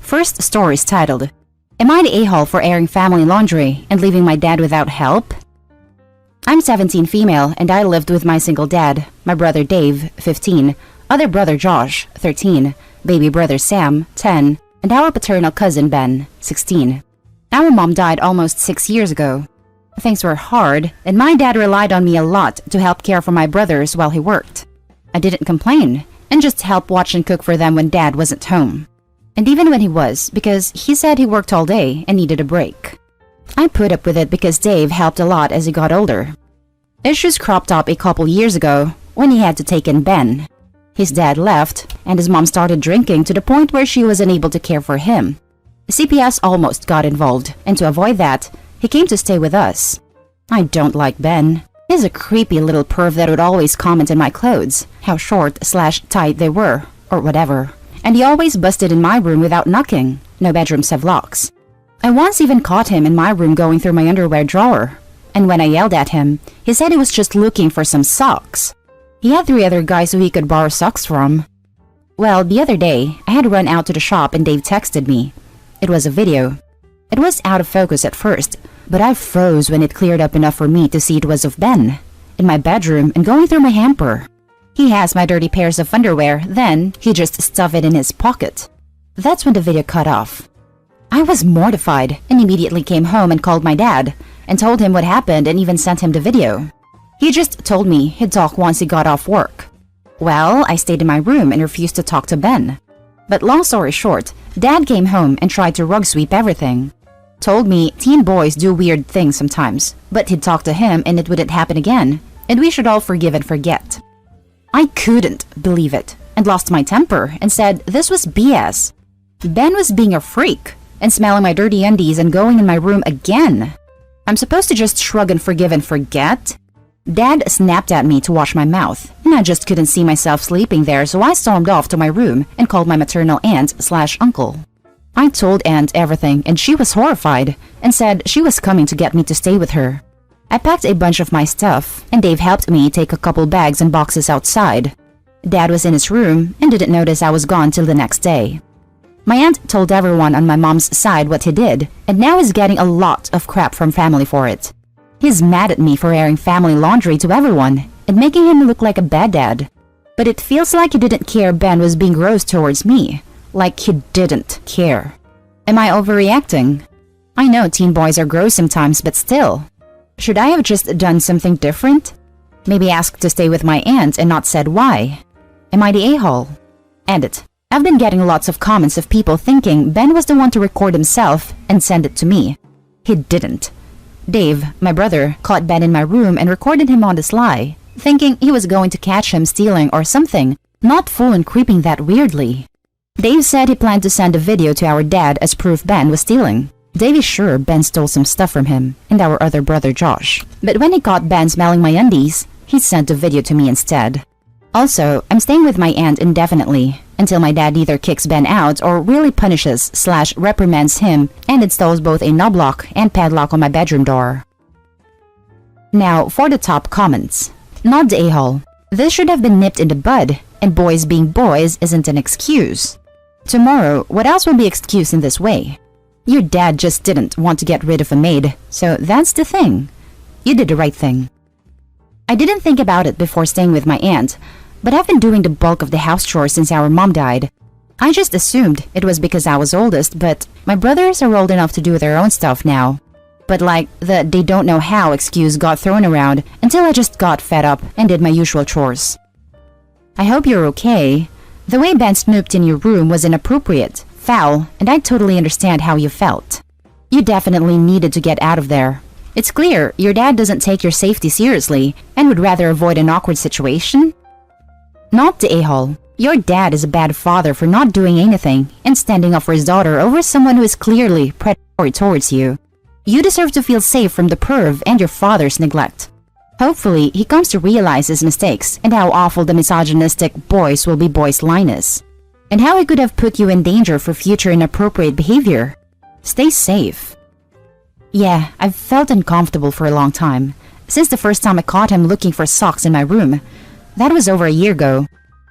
First story is titled, Am I the a-hole for airing family laundry and leaving my dad without help? I'm 17 female and I lived with my single dad, my brother Dave, 15, other brother Josh, 13, baby brother Sam, 10, and our paternal cousin Ben, 16. Our mom died almost 6 years ago. Things were hard, and my dad relied on me a lot to help care for my brothers while he worked. I didn't complain, and just help watch and cook for them when dad wasn't home. And even when he was, because he said he worked all day and needed a break. I put up with it because Dave helped a lot as he got older. Issues cropped up a couple years ago when he had to take in Ben. His dad left, and his mom started drinking to the point where she was unable to care for him. CPS almost got involved, and to avoid that, he came to stay with us. I don't like Ben. He's a creepy little perv that would always comment on my clothes, how short/tight they were, or whatever. And he always busted in my room without knocking. No bedrooms have locks. I once even caught him in my room going through my underwear drawer. And when I yelled at him, he said he was just looking for some socks. He had 3 other guys who he could borrow socks from. Well, the other day, I had run out to the shop and Dave texted me. It was a video. It was out of focus at first, but I froze when it cleared up enough for me to see it was of Ben, in my bedroom and going through my hamper. He has my dirty pairs of underwear, then he just stuffed it in his pocket. That's when the video cut off. I was mortified and immediately came home and called my dad and told him what happened and even sent him the video. He just told me he'd talk once he got off work. Well, I stayed in my room and refused to talk to Ben. But long story short, Dad came home and tried to rug sweep everything. Told me teen boys do weird things sometimes, but he'd talk to him and it wouldn't happen again, and we should all forgive and forget. I couldn't believe it and lost my temper and said this was BS. Ben was being a freak and smelling my dirty undies and going in my room again. I'm supposed to just shrug and forgive and forget? Dad snapped at me to wash my mouth, and I just couldn't see myself sleeping there, so I stormed off to my room and called my maternal aunt/uncle. I told Aunt everything, and she was horrified and said she was coming to get me to stay with her. I packed a bunch of my stuff, and Dave helped me take a couple bags and boxes outside. Dad was in his room and didn't notice I was gone till the next day. My aunt told everyone on my mom's side what he did, and now he's getting a lot of crap from family for it. He's mad at me for airing family laundry to everyone and making him look like a bad dad. But it feels like he didn't care Ben was being gross towards me. Like he didn't care. Am I overreacting? I know teen boys are gross sometimes, but still. Should I have just done something different? Maybe asked to stay with my aunt and not said why? Am I the a-hole? Edit. I've been getting lots of comments of people thinking Ben was the one to record himself and send it to me. He didn't. Dave, my brother, caught Ben in my room and recorded him on the sly, thinking he was going to catch him stealing or something, not full and creeping that weirdly. Dave said he planned to send a video to our dad as proof Ben was stealing. Dave is sure Ben stole some stuff from him and our other brother Josh. But when he caught Ben smelling my undies, he sent a video to me instead. Also, I'm staying with my aunt indefinitely, until my dad either kicks Ben out or really punishes/reprimands him and installs both a knob lock and padlock on my bedroom door. Now, for the top comments. Not the a-hole. This should have been nipped in the bud, and boys being boys isn't an excuse. Tomorrow, what else will be excused in this way? Your dad just didn't want to get rid of a maid, so that's the thing. You did the right thing. I didn't think about it before staying with my aunt, but I've been doing the bulk of the house chores since our mom died. I just assumed it was because I was oldest, but my brothers are old enough to do their own stuff now. But like the they don't know how excuse got thrown around until I just got fed up and did my usual chores. I hope you're okay. The way Ben snooped in your room was inappropriate, foul, and I totally understand how you felt. You definitely needed to get out of there. It's clear your dad doesn't take your safety seriously and would rather avoid an awkward situation. Not the a-hole. Your dad is a bad father for not doing anything and standing up for his daughter over someone who is clearly predatory towards you. You deserve to feel safe from the perv and your father's neglect. Hopefully, he comes to realize his mistakes and how awful the misogynistic boys will be boys line is. And how he could have put you in danger for future inappropriate behavior. Stay safe. Yeah, I've felt uncomfortable for a long time. Since the first time I caught him looking for socks in my room. That was over a year ago.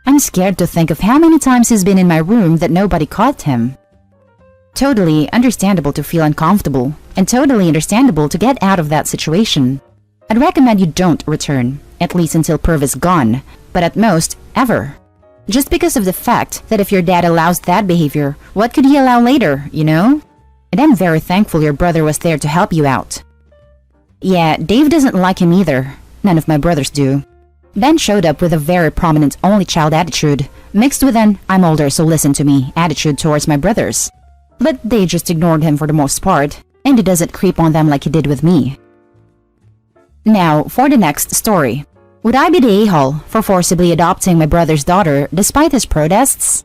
I'm scared to think of how many times he's been in my room that nobody caught him. Totally understandable to feel uncomfortable, and totally understandable to get out of that situation. I'd recommend you don't return, at least until Perv is gone, but at most, ever. Just because of the fact that if your dad allows that behavior, what could he allow later, you know? And I'm very thankful your brother was there to help you out. Yeah, Dave doesn't like him either. None of my brothers do. Ben showed up with a very prominent only child attitude, mixed with an I'm older so listen to me attitude towards my brothers. But they just ignored him for the most part, and he doesn't creep on them like he did with me. Now, for the next story. Would I be the a-hole for forcibly adopting my brother's daughter despite his protests?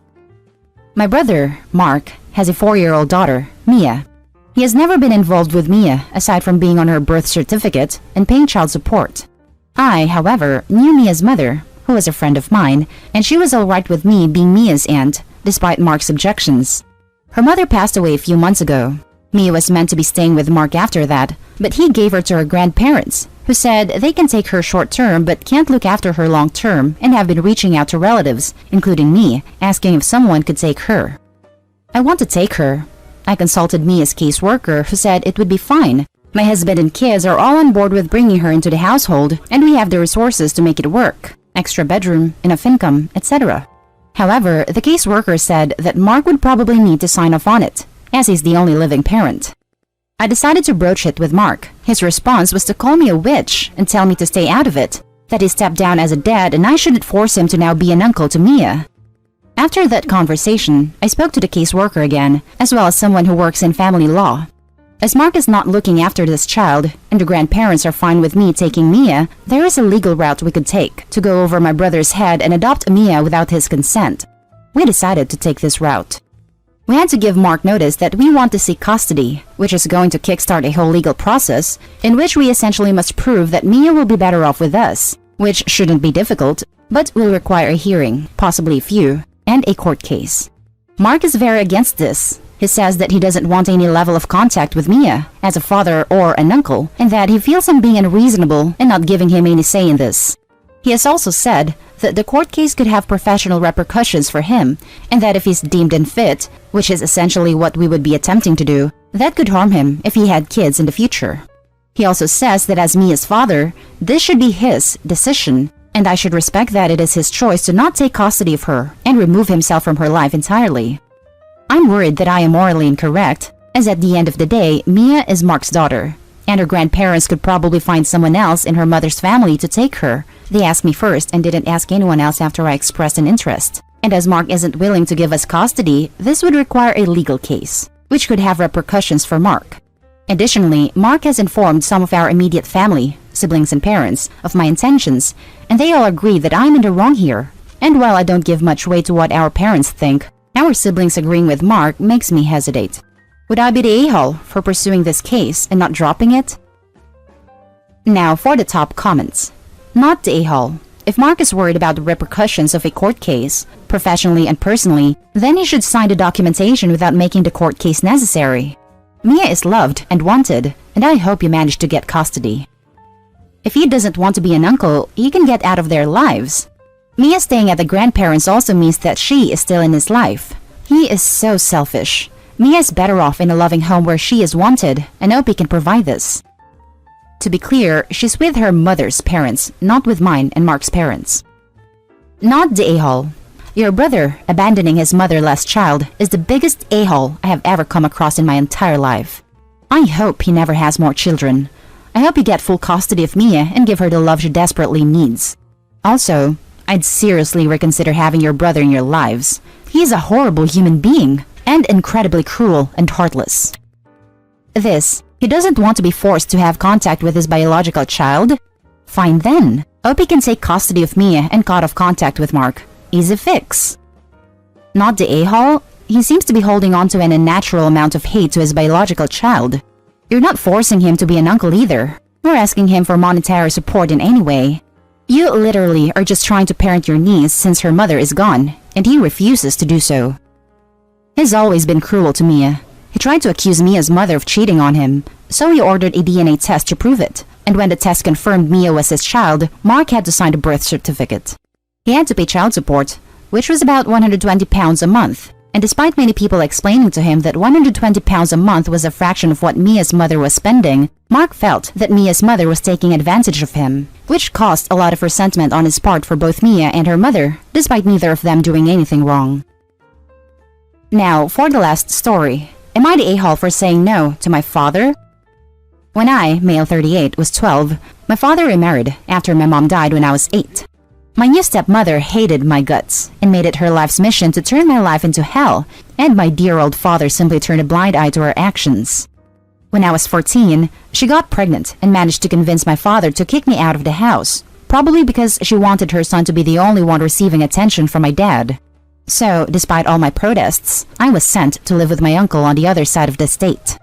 My brother, Mark, has a 4-year-old daughter, Mia. He has never been involved with Mia aside from being on her birth certificate and paying child support. I, however, knew Mia's mother, who was a friend of mine, and she was alright with me being Mia's aunt, despite Mark's objections. Her mother passed away a few months ago. Mia was meant to be staying with Mark after that, but he gave her to her grandparents, who said they can take her short-term but can't look after her long-term and have been reaching out to relatives, including me, asking if someone could take her. I want to take her. I consulted Mia's caseworker, who said it would be fine. My husband and kids are all on board with bringing her into the household, and we have the resources to make it work. Extra bedroom, enough income, etc. However, the caseworker said that Mark would probably need to sign off on it, as he's the only living parent. I decided to broach it with Mark. His response was to call me a witch and tell me to stay out of it, that he stepped down as a dad and I shouldn't force him to now be an uncle to Mia. After that conversation, I spoke to the caseworker again, as well as someone who works in family law. As Mark is not looking after this child, and the grandparents are fine with me taking Mia, there is a legal route we could take to go over my brother's head and adopt Mia without his consent. We decided to take this route. We had to give Mark notice that we want to seek custody, which is going to kickstart a whole legal process, in which we essentially must prove that Mia will be better off with us, which shouldn't be difficult, but will require a hearing, possibly a few, and a court case. Mark is very against this. He says that he doesn't want any level of contact with Mia, as a father or an uncle, and that he feels I'm being unreasonable and not giving him any say in this. He has also said that the court case could have professional repercussions for him, and that if he's deemed unfit, which is essentially what we would be attempting to do, that could harm him if he had kids in the future. He also says that as Mia's father, this should be his decision, and I should respect that it is his choice to not take custody of her and remove himself from her life entirely. I'm worried that I am morally incorrect, as at the end of the day, Mia is Mark's daughter, and her grandparents could probably find someone else in her mother's family to take her. They asked me first and didn't ask anyone else after I expressed an interest. And as Mark isn't willing to give us custody, this would require a legal case, which could have repercussions for Mark. Additionally, Mark has informed some of our immediate family, siblings and parents, of my intentions, and they all agree that I'm in the wrong here. And while I don't give much weight to what our parents think, our siblings agreeing with Mark makes me hesitate. Would I be the a-hole for pursuing this case and not dropping it? Now for the top comments. Not the a-hole. If Mark is worried about the repercussions of a court case, professionally and personally, then he should sign the documentation without making the court case necessary. Mia is loved and wanted, and I hope you manage to get custody. If he doesn't want to be an uncle, he can get out of their lives. Mia staying at the grandparents also means that she is still in his life. He is so selfish. Mia is better off in a loving home where she is wanted, and hope he can provide this. To be clear, she's with her mother's parents, not with mine and Mark's parents. Not the a-hole. Your brother abandoning his motherless child is the biggest a-hole I have ever come across in my entire life. I hope he never has more children. I hope you get full custody of Mia and give her the love she desperately needs. Also, I'd seriously reconsider having your brother in your lives. He is a horrible human being, and incredibly cruel and heartless. He doesn't want to be forced to have contact with his biological child? Fine then. Hope he can take custody of Mia and cut off contact with Mark. Easy fix. Not the a-hole? He seems to be holding on to an unnatural amount of hate to his biological child. You're not forcing him to be an uncle either, or asking him for monetary support in any way. You literally are just trying to parent your niece since her mother is gone, and he refuses to do so. He's always been cruel to Mia. He tried to accuse Mia's mother of cheating on him, so he ordered a DNA test to prove it, and when the test confirmed Mia was his child, Mark had to sign the birth certificate. He had to pay child support, which was about £120 a month, And despite many people explaining to him that 120 pounds a month was a fraction of what Mia's mother was spending, Mark felt that Mia's mother was taking advantage of him, which caused a lot of resentment on his part for both Mia and her mother, despite neither of them doing anything wrong. Now, for the last story. Am I the a-hole for saying no to my father? When I, male 38, was 12, my father remarried after my mom died when I was 8. My new stepmother hated my guts and made it her life's mission to turn my life into hell, and my dear old father simply turned a blind eye to her actions. When I was 14, she got pregnant and managed to convince my father to kick me out of the house, probably because she wanted her son to be the only one receiving attention from my dad. So, despite all my protests, I was sent to live with my uncle on the other side of the state.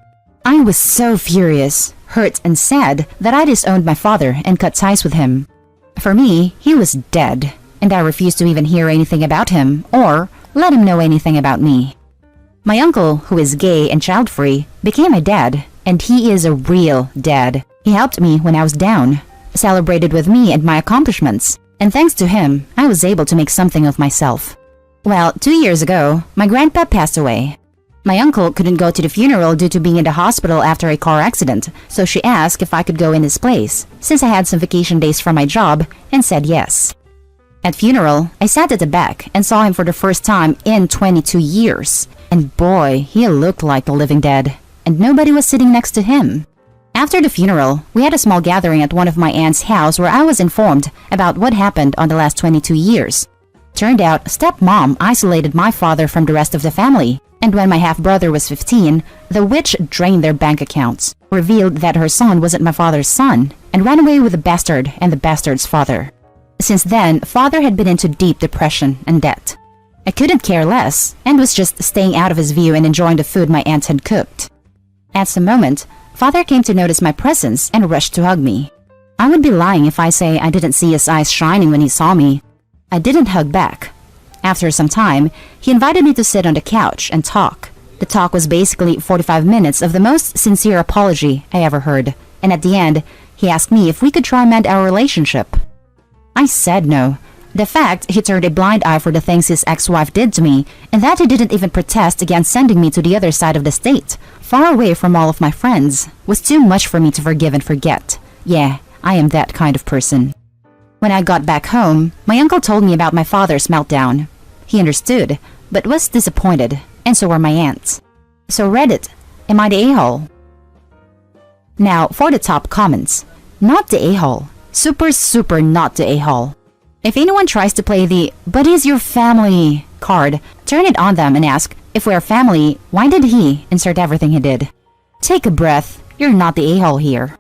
I was so furious, hurt, and sad that I disowned my father and cut ties with him. For me, he was dead, and I refused to even hear anything about him or let him know anything about me. My uncle, who is gay and child-free, became my dad, and he is a real dad. He helped me when I was down, celebrated with me and my accomplishments, and thanks to him, I was able to make something of myself. Well, 2 years ago, my grandpa passed away. My uncle couldn't go to the funeral due to being in the hospital after a car accident, so she asked if I could go in his place, since I had some vacation days from my job, and said yes. At funeral, I sat at the back and saw him for the first time in 22 years, and boy, he looked like the living dead, and nobody was sitting next to him. After the funeral, we had a small gathering at one of my aunt's house where I was informed about what happened on the last 22 years. Turned out, stepmom isolated my father from the rest of the family, and when my half-brother was 15, the witch drained their bank accounts, revealed that her son wasn't my father's son, and ran away with the bastard and the bastard's father. Since then, father had been into deep depression and debt. I couldn't care less, and was just staying out of his view and enjoying the food my aunt had cooked. At some moment, father came to notice my presence and rushed to hug me. I would be lying if I say I didn't see his eyes shining when he saw me. I didn't hug back. After some time, he invited me to sit on the couch and talk. The talk was basically 45 minutes of the most sincere apology I ever heard, and at the end, he asked me if we could try and mend our relationship. I said no. The fact he turned a blind eye for the things his ex-wife did to me, and that he didn't even protest against sending me to the other side of the state, far away from all of my friends, was too much for me to forgive and forget. Yeah, I am that kind of person. When I got back home, my uncle told me about my father's meltdown. He understood, but was disappointed, and so were my aunts. So Reddit, am I the a-hole? Now, for the top comments. Not the a-hole. Super not the a-hole. If anyone tries to play the "but he's your family" card, turn it on them and ask, if we're family, why did he insert everything he did? Take a breath, you're not the a-hole here.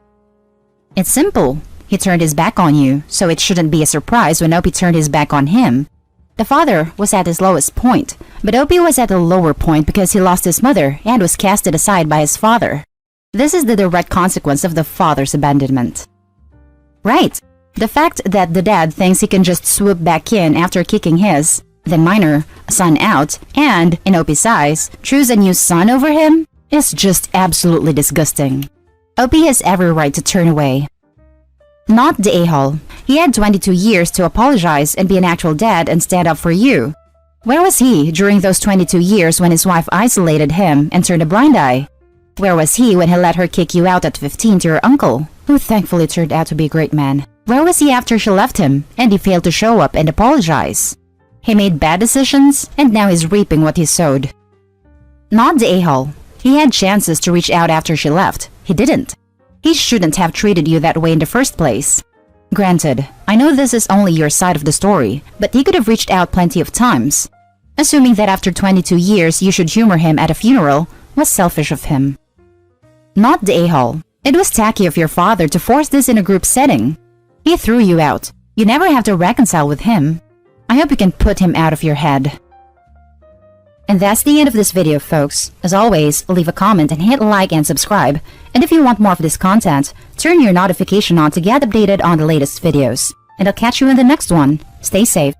It's simple. He turned his back on you, so it shouldn't be a surprise when Opie turned his back on him. The father was at his lowest point, but Opie was at a lower point because he lost his mother and was casted aside by his father. This is the direct consequence of the father's abandonment. Right. The fact that the dad thinks he can just swoop back in after kicking his, then minor, son out, and, in Opie's eyes, choose a new son over him, is just absolutely disgusting. Opie has every right to turn away. Not the a-hole. He had 22 years to apologize and be an actual dad and stand up for you. Where was he during those 22 years when his wife isolated him and turned a blind eye? Where was he when he let her kick you out at 15 to your uncle, who thankfully turned out to be a great man? Where was he after she left him and he failed to show up and apologize? He made bad decisions and now he's reaping what he sowed. Not the a-hole. He had chances to reach out after she left. He didn't. He shouldn't have treated you that way in the first place. Granted, I know this is only your side of the story, but he could have reached out plenty of times. Assuming that after 22 years you should humor him at a funeral was selfish of him. Not the a-hole. It was tacky of your father to force this in a group setting. He threw you out. You never have to reconcile with him. I hope you can put him out of your head. And that's the end of this video, folks. As always, leave a comment and hit like and subscribe. And if you want more of this content, turn your notification on to get updated on the latest videos. And I'll catch you in the next one. Stay safe.